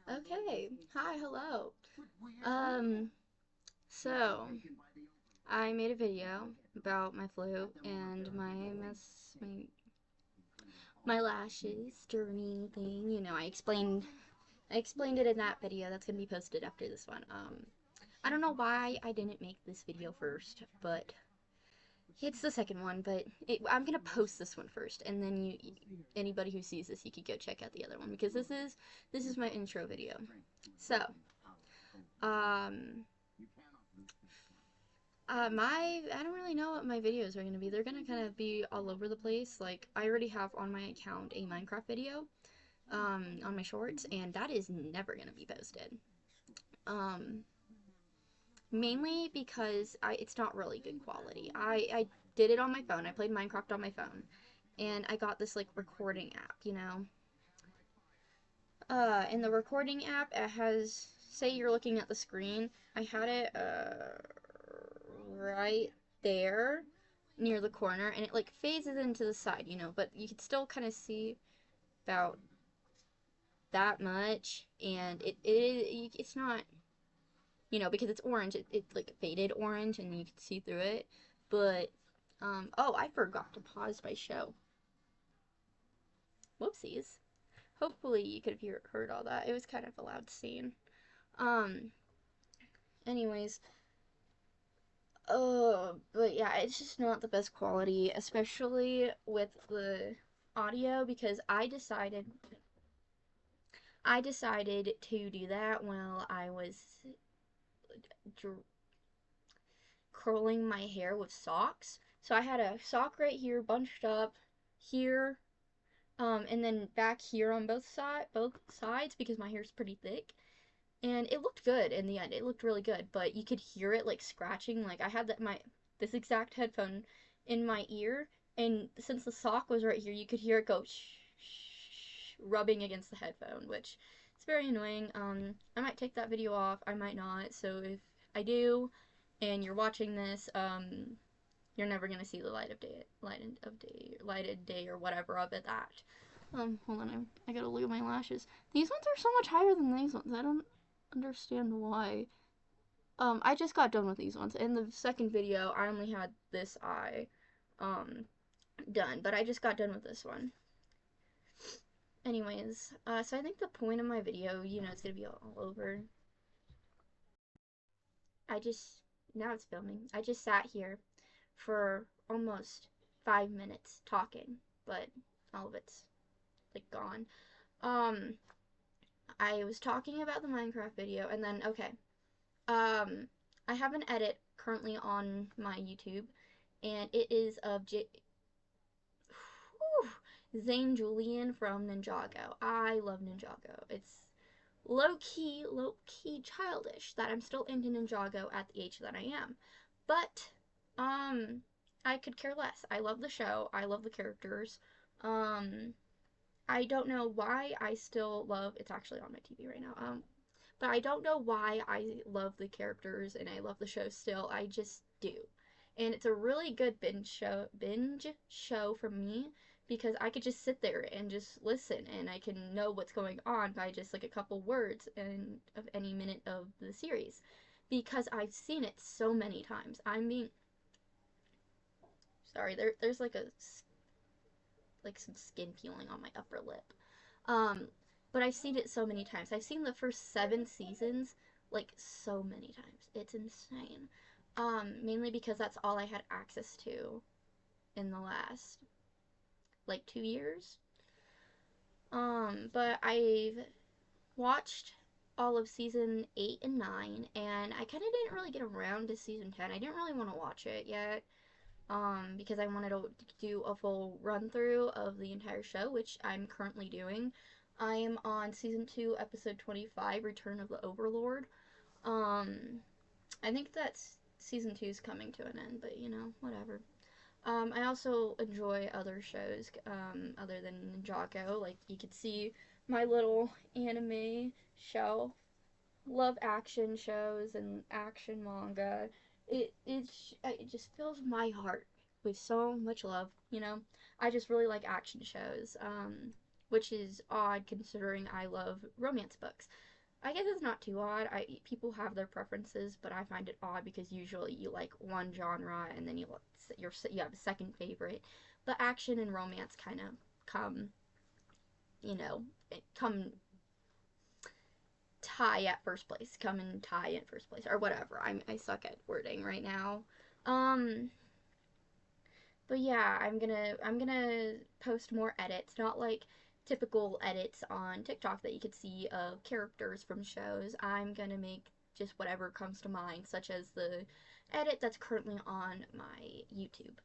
Okay. Hi, hello. Um, so I made a video about my flu and my lashes journey thing. I explained it in that video that's gonna be posted after this one. I don't know why I didn't make this video first, but it's the second one. But I'm gonna post this one first, and then anybody who sees this, you could go check out the other one because this is my intro video. So, um, I don't really know what my videos are gonna be. They're gonna kind of be all over the place. Like I already have on my account a Minecraft video, on my shorts, and that is never gonna be posted. Um, Mainly because it's not really good quality. I did it on my phone. I played Minecraft on my phone, and I got this like recording app. In the recording app, it has, say you're looking at the screen. I had it right there near the corner, and it like phases into the side, but you can still kind of see about that much, and it's not, because it's orange. It's like faded orange, and you can see through it. But oh, I forgot to pause my show. Whoopsies. Hopefully you could have heard all that. It was kind of a loud scene. Um. Anyways, but yeah, it's just not the best quality, especially with the audio, because I decided to do that while I was dr- curling my hair with socks. So I had a sock right here bunched up here, and then back here on both sides because my hair's pretty thick. And it looked good in the end. It looked really good, but you could hear it like scratching. Like I had this exact headphone in my ear, and since the sock was right here, you could hear it go shh, shh, rubbing against the headphone, which is very annoying. I might take that video off. I might not. So if I do, and you're watching this, you're never gonna see the lighted day or whatever of it. That. Hold on. I gotta look at my lashes. These ones are so much higher than these ones. I don't understand why. I just got done with these ones. In the second video, I only had this eye, um, done, but I just got done with this one. Anyways, so I think the point of my video, it's gonna be all over. I just, now it's filming. I just sat here for almost 5 minutes talking, but all of it's, like, gone. Um, I was talking about the Minecraft video, and then, okay, Um, I have an edit currently on my YouTube, and it is of Zane Julian from Ninjago. I love Ninjago. It's low key childish that I'm still into Ninjago at the age that I am. But, um, I could care less. I love the show. I love the characters. Um, I don't know why I still love. It's actually on my TV right now. But I don't know why I love the characters and I love the show still. I just do. And it's a really good binge show for me because I could just sit there and just listen and I can know what's going on by just like a couple words and of any minute of the series because I've seen it so many times. I'm being sorry. There's like some skin peeling on my upper lip. Um, but I've seen it so many times. I've seen the first 7 seasons like so many times. It's insane. Mainly because that's all I had access to in the last like 2 years. But I've watched all of season 8 and 9, and I kind of didn't really get around to season 10. I didn't really want to watch it yet. Because I wanted to do a full run through of the entire show, which I'm currently doing. I am on season 2, episode 25, Return of the Overlord. Um, I think that season 2 is coming to an end, but whatever. I also enjoy other shows other than Ninjago. Like, you could see my little anime shelf. Love action shows and action manga. It just fills my heart with so much love. I just really like action shows, which is odd considering I love romance books. I guess it's not too odd. People have their preferences, but I find it odd because usually you like one genre and then you have a second favorite. But action and romance kind of come, you know, come tie at first place. Come and tie in first place or whatever. I suck at wording right now. Um, but yeah, I'm gonna post more edits, not like typical edits on TikTok that you could see of characters from shows. I'm gonna make just whatever comes to mind, such as the edit that's currently on my YouTube.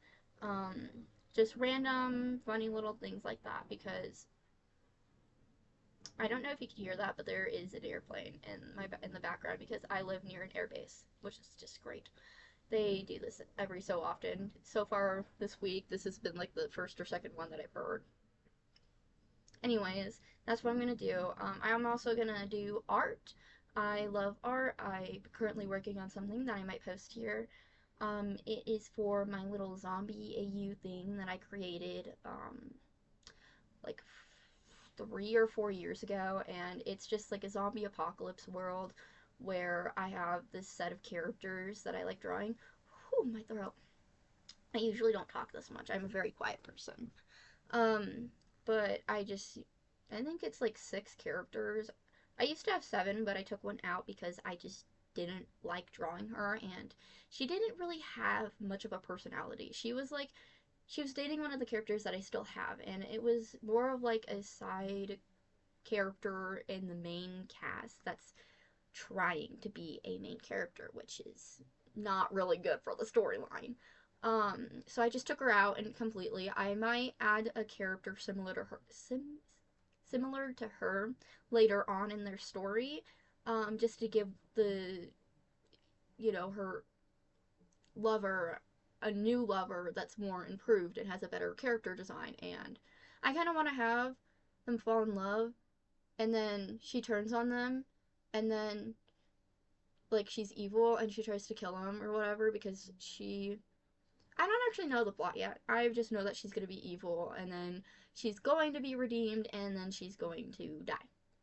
Um, just random funny little things like that because I don't know if you could hear that, but there is an airplane in the background because I live near an airbase, which is just great. They do this every so often. So far this week, this has been like the first or second one that I've heard. Anyways, that's what I'm gonna do. I'm also gonna do art. I love art. I'm currently working on something that I might post here. It is for my little zombie AU thing that I created like 3 or 4 years ago, and it's just like a zombie apocalypse world where I have this set of characters that I like drawing. Whew, my throat. I usually don't talk this much. I'm a very quiet person. Um, but I think it's like 6 characters. I used to have 7, but I took one out because I just didn't like drawing her, and she didn't really have much of a personality. She was dating one of the characters that I still have, and it was more of like a side character in the main cast that's trying to be a main character, which is not really good for the storyline. So I just took her out and completely. I might add a character similar to her later on in their story, just to give her lover a new lover that's more improved and has a better character design. And I kind of want to have them fall in love, and then she turns on them, and then like she's evil and she tries to kill him or whatever because I don't actually know the plot yet. I just know that she's going to be evil, and then she's going to be redeemed, and then she's going to die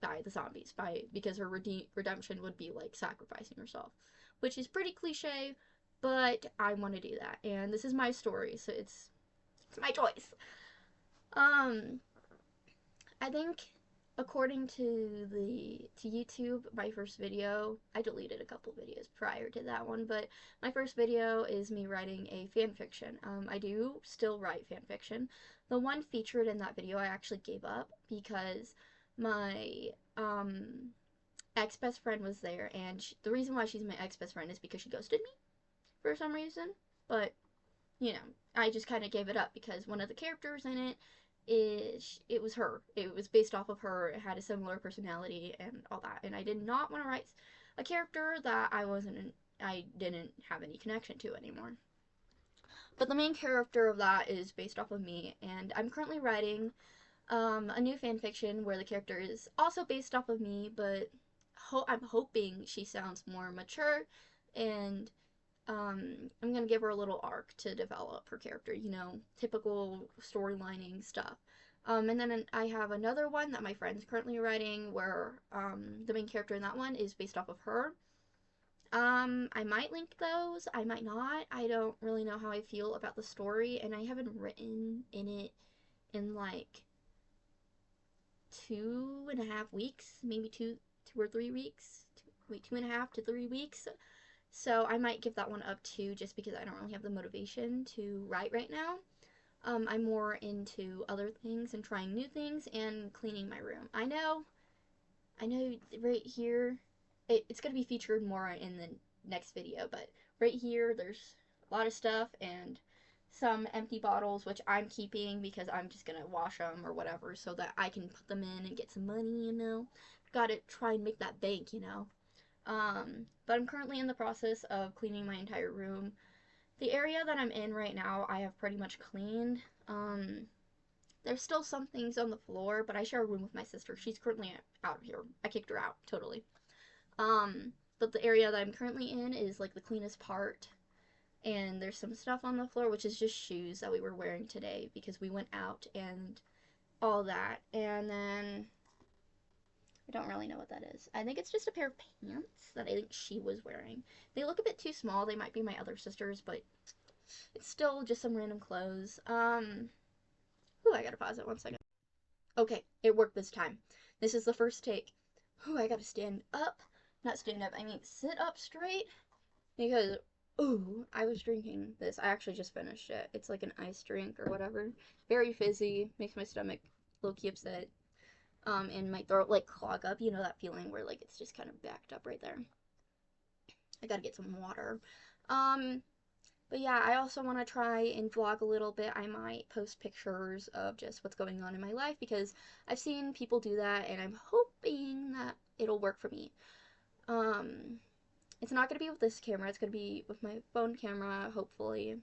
by the zombies because her redemption would be like sacrificing herself, which is pretty cliche, but I want to do that. And this is my story, so it's my choice. Um I think according to YouTube, my first video, I deleted a couple videos prior to that one, but my first video is me writing a fan fiction. I do still write fan fiction. The one featured in that video I actually gave up because my ex best friend was there, and the reason why she's my ex best friend is because she ghosted me for some reason. But I just kind of gave it up because one of the characters in it was her. It was based off of her. It had a similar personality and all that. And I did not want to write a character that I didn't have any connection to anymore. But the main character of that is based off of me, and I'm currently writing a new fan fiction where the character is also based off of me, but I'm hoping she sounds more mature, and I'm gonna give her a little arc to develop her character, typical storylining stuff. And then I have another one that my friend's currently writing where the main character in that one is based off of her. I might link those, I might not. I don't really know how I feel about the story, and I haven't written in it in like 2.5 weeks, maybe 2 or 3 weeks. 2.5 to 3 weeks. So I might give that one up too, just because I don't really have the motivation to write right now. I'm more into other things and trying new things and cleaning my room. I know right here, it's going to be featured more in the next video, but right here there's a lot of stuff and some empty bottles, which I'm keeping because I'm just going to wash them or whatever so that I can put them in and get some money. Gotta try and make that bank. But I'm currently in the process of cleaning my entire room. The area that I'm in right now, I have pretty much cleaned. There's still some things on the floor, but I share a room with my sister. She's currently out of here. I kicked her out, totally. But the area that I'm currently in is like the cleanest part. And there's some stuff on the floor, which is just shoes that we were wearing today because we went out and all that. And then I don't really know what that is. I think it's just a pair of pants that I think she was wearing. They look a bit too small. They might be my other sister's, but it's still just some random clothes. Ooh, I gotta pause it 1 second. Okay, it worked this time. This is the first take. Ooh, I gotta stand up. Not stand up, I mean sit up straight. Because, ooh, I was drinking this. I actually just finished it. It's like an ice drink or whatever. Very fizzy. Makes my stomach low-key upset. And my throat like clog up. You know that feeling where like it's just kind of backed up right there. I gotta get some water. Um, but yeah, I also want to try and vlog a little bit. I might post pictures of just what's going on in my life because I've seen people do that and I'm hoping that it'll work for me. Um, it's not going to be with this camera. It's going to be with my phone camera, hopefully,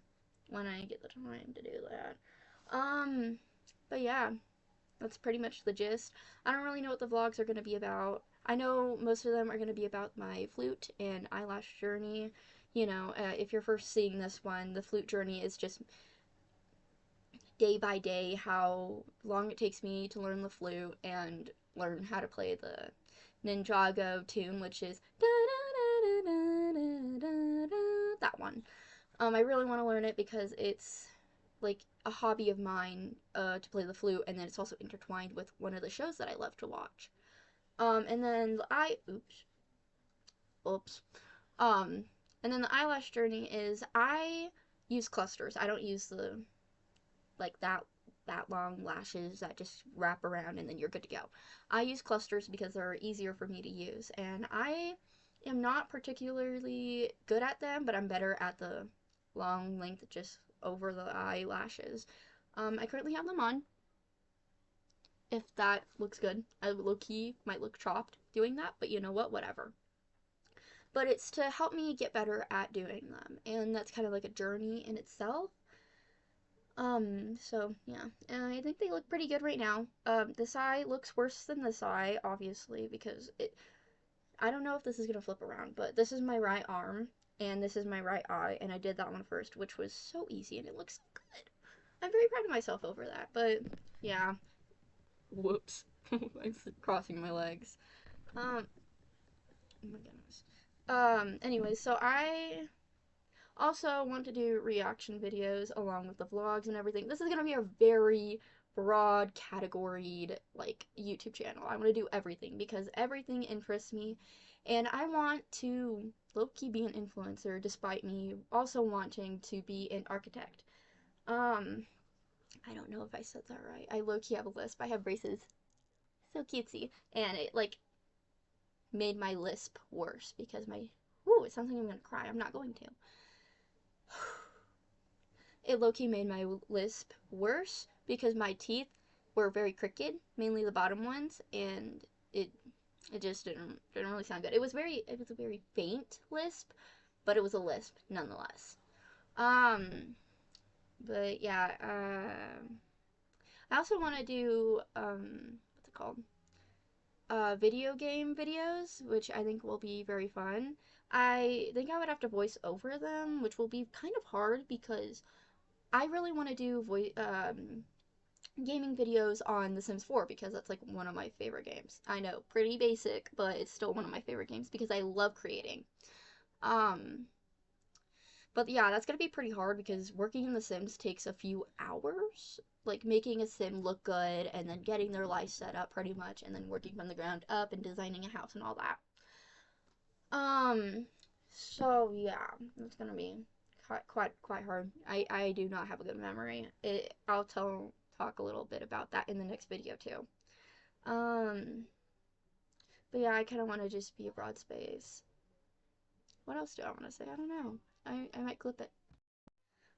when I get the time to do that. Um, but yeah, that's pretty much the gist. I don't really know what the vlogs are going to be about. I know most of them are going to be about my flute and eyelash journey. You know, if you're first seeing this one, the flute journey is just day by day how long it takes me to learn the flute and learn how to play the Ninjago tune, which is that one. I really want to learn it because it's like a hobby of mine to play the flute, and then it's also intertwined with one of the shows that I love to watch. And then oops. Um, and then the eyelash journey is I use clusters. I don't use the like that long lashes that just wrap around and then you're good to go. I use clusters because they're easier for me to use, and I am not particularly good at them, but I'm better at the long length just over the eyelashes. I currently have them on. If that looks good, I low key might look chopped doing that, but you know what? Whatever. But it's to help me get better at doing them, and that's kind of like a journey in itself. So yeah, and I think they look pretty good right now. This eye looks worse than this eye, obviously, because I don't know if this is gonna flip around, but this is my right arm, and this is my right eye, and I did that one first, which was so easy, and it looks so good. I'm very proud of myself over that, but yeah. Whoops. I'm crossing my legs. Oh my goodness. Anyways, so I also want to do reaction videos along with the vlogs and everything. This is going to be a very broad categoried like YouTube channel. I want to do everything because everything interests me and I want to low-key be an influencer despite me also wanting to be an architect. Um, I don't know if I said that right. I low-key have a lisp. I have braces. So cutesy. And it like made my lisp worse because my ooh, it sounds like I'm gonna cry. I'm not going to. It low-key made my lisp worse because my teeth were very crooked, mainly the bottom ones, and it it just didn't really sound good. It was a very faint lisp, but it was a lisp nonetheless. Um, but yeah, I also want to do what's it called? Video game videos, which I think will be very fun. I think I would have to voice over them, which will be kind of hard because I really want to do gaming videos on The Sims 4 because that's like one of my favorite games. I know, pretty basic, but it's still one of my favorite games because I love creating. Um, but yeah, that's gonna be pretty hard because working in The Sims takes a few hours. Like making a sim look good and then getting their life set up pretty much and then working from the ground up and designing a house and all that. Um, so yeah, it's gonna be quite hard. I do not have a good memory. I'll talk a little bit about that in the next video too. Um, but yeah, I kind of want to just be a broad space. What else do I want to say? I don't know. I might clip it.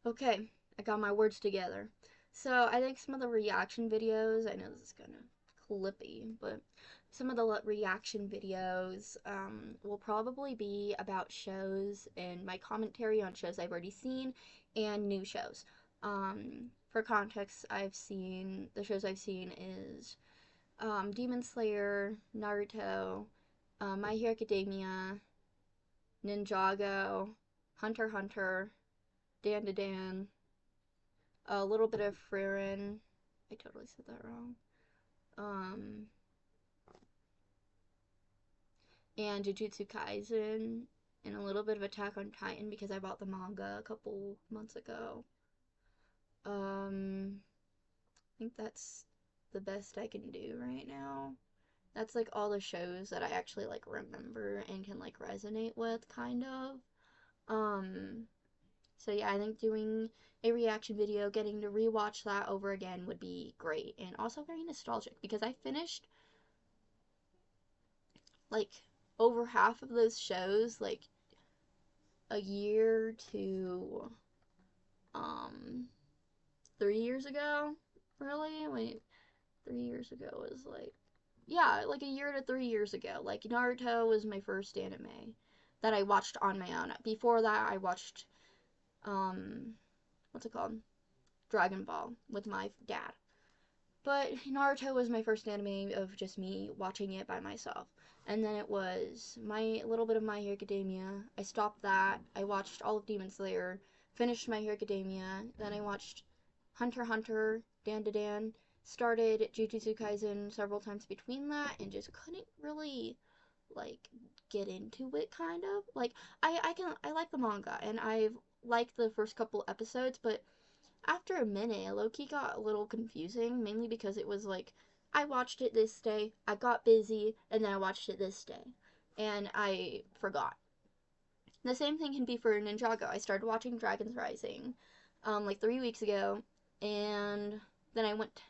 Okay, I got my words together. So I think some of the reaction videos, I know this is kind of clippy, but some of the reaction videos will probably be about shows and my commentary on shows I've already seen and new shows. For context, the shows I've seen is Demon Slayer, Naruto, My Hero Academia, Ninjago, Hunter x Hunter, Dan to Dan, a little bit of Frieren. I totally said that wrong. Um, and Jujutsu Kaisen, and a little bit of Attack on Titan because I bought the manga a couple months ago. I think that's the best I can do right now. That's like all the shows that I actually like remember and can like resonate with, kind of. Um, so yeah, I think doing a reaction video, getting to rewatch that over again would be great and also very nostalgic because I finished like over half of those shows like a year to um 3 years ago. Really? Wait, 3 years ago was like, yeah, like a year to 3 years ago. Like Naruto was my first anime that I watched on my own. Before that, I watched um, what's it called? Dragon Ball with my dad. But Naruto was my first anime of just me watching it by myself. And then it was my little bit of My Hero Academia. I stopped that. I watched all of Demon Slayer, finished My Hero Academia. Then I watched Hunter x Hunter, Dan to Dan. Started Jujutsu Kaisen several times between that, and just couldn't really like get into it. Kind of like I like the manga, and I've liked the first couple episodes, but after a minute, lowkey got a little confusing, mainly because it was like, I watched it this day, I got busy, and then I watched it this day. And I forgot. The same thing can be for Ninjago. I started watching Dragons Rising like 3 weeks ago, and then I went.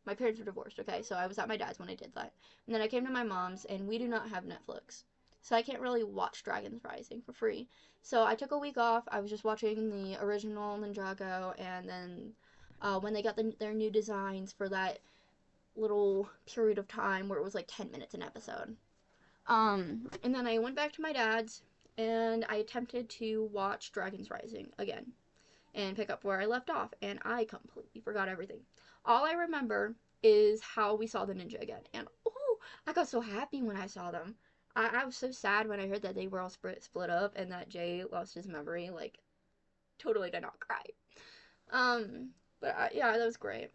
My parents were divorced, okay? So I was at my dad's when I did that. And then I came to my mom's, and we do not have Netflix. So I can't really watch Dragons Rising for free. So I took a week off. I was just watching the original Ninjago, and then when they got their new designs for that little period of time where it was like 10 minutes an episode. And then I went back to my dad's, and I attempted to watch Dragons Rising again and pick up where I left off, and I completely forgot everything. All I remember is how we saw the ninja again, and oh, I got so happy when I saw them. I was so sad when I heard that they were all split up and that Jay lost his memory. Like, totally did not cry. Um, but yeah, that was great.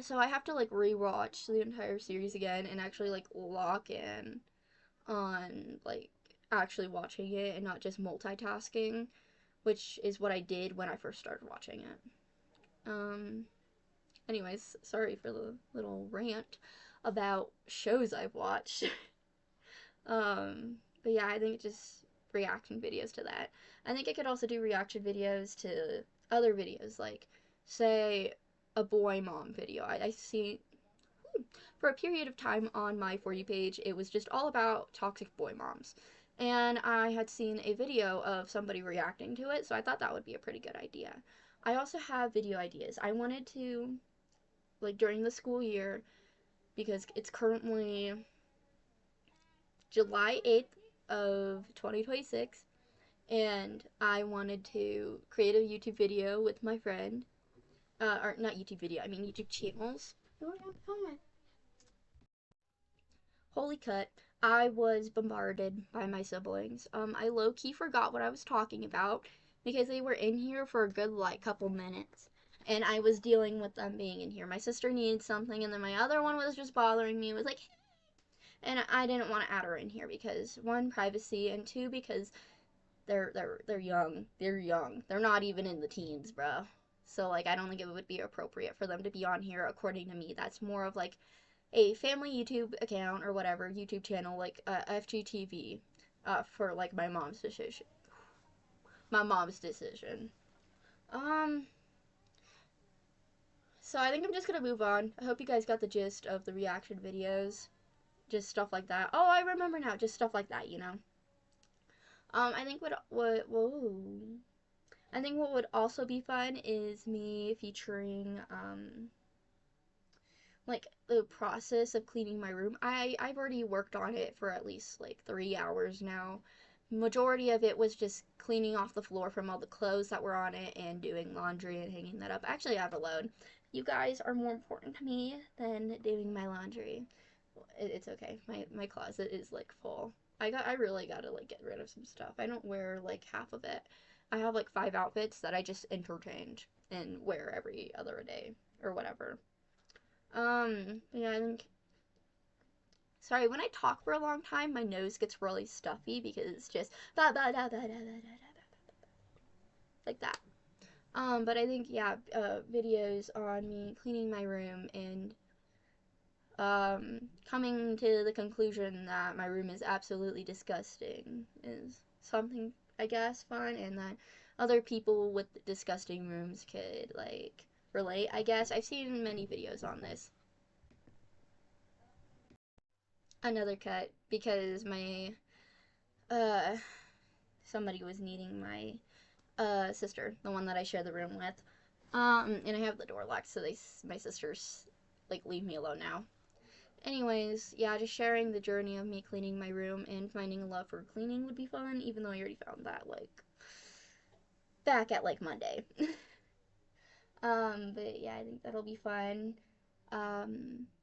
So I have to like rewatch the entire series again and actually like lock in on like actually watching it and not just multitasking, which is what I did when I first started watching it. Um, anyways, sorry for the little rant about shows I've watched. But yeah, I think just reaction videos to that. I think I could also do reaction videos to other videos, like say a boy mom video. I see for a period of time on my For You page, it was just all about toxic boy moms. And I had seen a video of somebody reacting to it, so I thought that would be a pretty good idea. I also have video ideas. I wanted to, like, during the school year, because it's currently July 8th of 2026, and I wanted to create a YouTube video with my friend. Or not YouTube video, I mean YouTube channels. Holy cut. I was bombarded by my siblings. I low key forgot what I was talking about because they were in here for a good like couple minutes. And I was dealing with them being in here. My sister needed something, and then my other one was just bothering me. It was like, and I didn't want to add her in here because one, privacy, and two, because they're young. They're young. They're not even in the teens, bro. So like, I don't think it would be appropriate for them to be on here. According to me, that's more of like a family YouTube account or whatever YouTube channel, like FGTV, for like my mom's decision. My mom's decision. Um. So I think I'm just gonna move on. I hope you guys got the gist of the reaction videos, just stuff like that. Oh, I remember now, just stuff like that, you know. I think what whoa. I think what would also be fun is me featuring like the process of cleaning my room. I've already worked on it for at least like 3 hours now. Majority of it was just cleaning off the floor from all the clothes that were on it and doing laundry and hanging that up. Actually, I have a load. You guys are more important to me than doing my laundry. It's okay. My closet is like full. I really gotta like get rid of some stuff. I don't wear like half of it. I have like 5 outfits that I just interchange and wear every other day or whatever. Yeah, I think Sorry, when I talk for a long time, my nose gets really stuffy because it's just like that. But I think, yeah, videos on me cleaning my room and coming to the conclusion that my room is absolutely disgusting is something, I guess, fun, and that other people with disgusting rooms could, like, relate, I guess. I've seen many videos on this. Another cut because my, uh, somebody was needing my, sister, the one that I share the room with. And I have the door locked, so my sisters, like, leave me alone now. Anyways, yeah, just sharing the journey of me cleaning my room and finding a love for cleaning would be fun, even though I already found that, like, back at, like, Monday. But yeah, I think that'll be fun.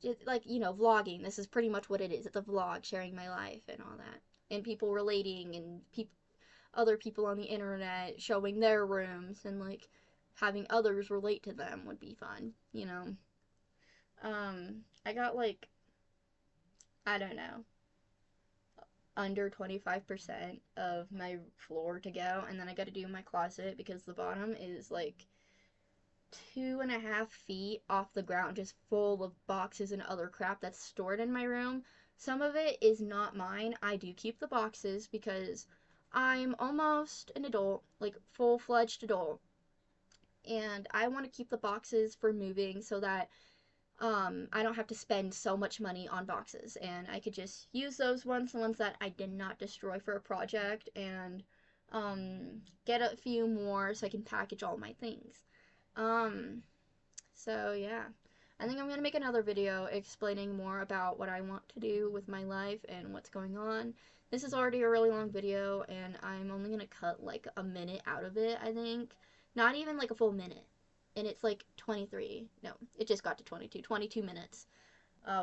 Just, like, vlogging. This is pretty much what it is. It's a vlog, sharing my life and all that. And people relating, and other people on the internet showing their rooms, and, like, having others relate to them would be fun. I got, like, I don't know, under 25% of my floor to go, and then I gotta do my closet because the bottom is like 2.5 feet off the ground, just full of boxes and other crap that's stored in my room. Some of it is not mine. I do keep the boxes because I'm almost an adult, like full-fledged adult, and I want to keep the boxes for moving so that I don't have to spend so much money on boxes, and I could just use those ones, the ones that I did not destroy for a project, and get a few more so I can package all my things. Um, so yeah, I think I'm gonna make another video explaining more about what I want to do with my life and what's going on. This is already a really long video, and I'm only gonna cut like a minute out of it, I think. Not even like a full minute. And it's like 23. No, it just got to 22 minutes.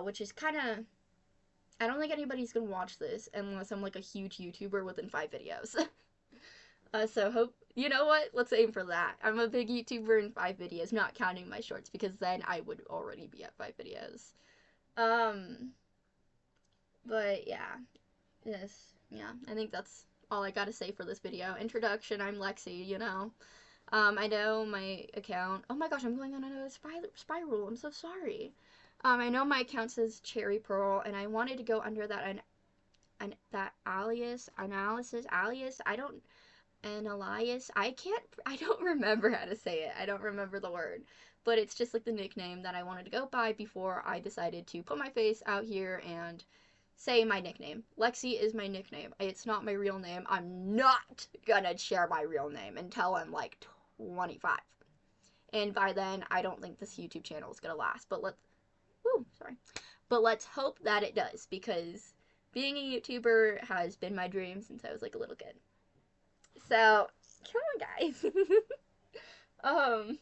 Which is kind of. I don't think anybody's gonna watch this unless I'm like a huge YouTuber within 5 videos. So hope. You know what? Let's aim for that. I'm a big YouTuber in 5 videos, not counting my shorts, because then I would already be at 5 videos. Um, but yeah. Yes. Yeah. I think that's all I gotta say for this video. Introduction, I'm Lexi. I know my account. Oh my gosh, I'm going on a spiral. I'm so sorry. I know my account says Cherry Pearl, and I wanted to go under that alias. I don't an alias. I don't remember how to say it. I don't remember the word, but it's just like the nickname that I wanted to go by before I decided to put my face out here and say my nickname. Lexi is my nickname. It's not my real name. I'm not gonna share my real name until I'm like 25. And by then, I don't think this YouTube channel is gonna last. Sorry. But let's hope that it does, because being a YouTuber has been my dream since I was like a little kid. So, come on, guys. um,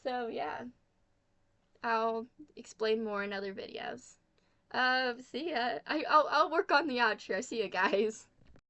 so yeah, I'll explain more in other videos. See ya. I'll work on the outro. See ya, guys.